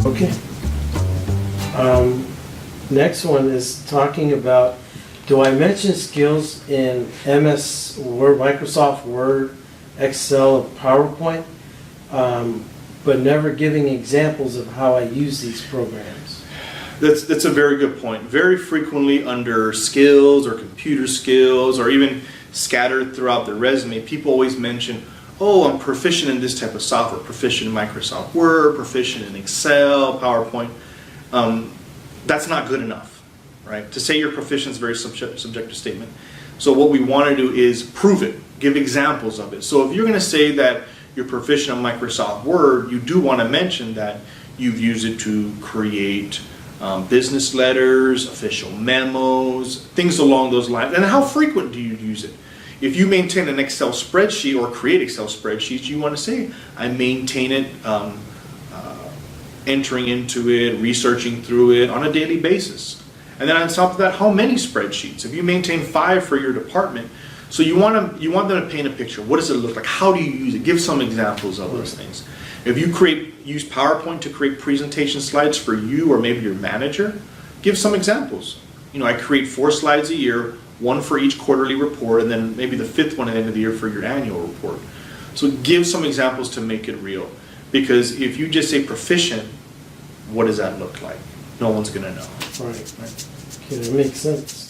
Okay. Next one is talking about, do I mention skills in MS Word, Microsoft Word, Excel, and PowerPoint, but never giving examples of how I use these programs? That's a very good point. Very frequently under skills or computer skills or even scattered throughout the resume, people always mention, oh, I'm proficient in this type of software, proficient in Microsoft Word, proficient in Excel, PowerPoint. That's not good enough, right? To say you're proficient is a very subjective statement. So what we want to do is prove it, give examples of it. So if you're going to say that you're proficient in Microsoft Word, you do want to mention that you've used it to create business letters, official memos, things along those lines. And how frequent do you use it? If you maintain an Excel spreadsheet or create Excel spreadsheets, you want to say, I maintain it, entering into it, researching through it on a daily basis. And then on top of that, how many spreadsheets? If you maintain 5 for your department, so you want them to paint a picture. What does it look like? How do you use it? Give some examples of those things. If you use PowerPoint to create presentation slides for you or maybe your manager, give some examples. You know, I create 4 slides a year, 1 for each quarterly report, and then maybe the 5th one at the end of the year for your annual report. So give some examples to make it real. Because if you just say proficient, what does that look like? No one's going to know. Right. Okay, that makes sense.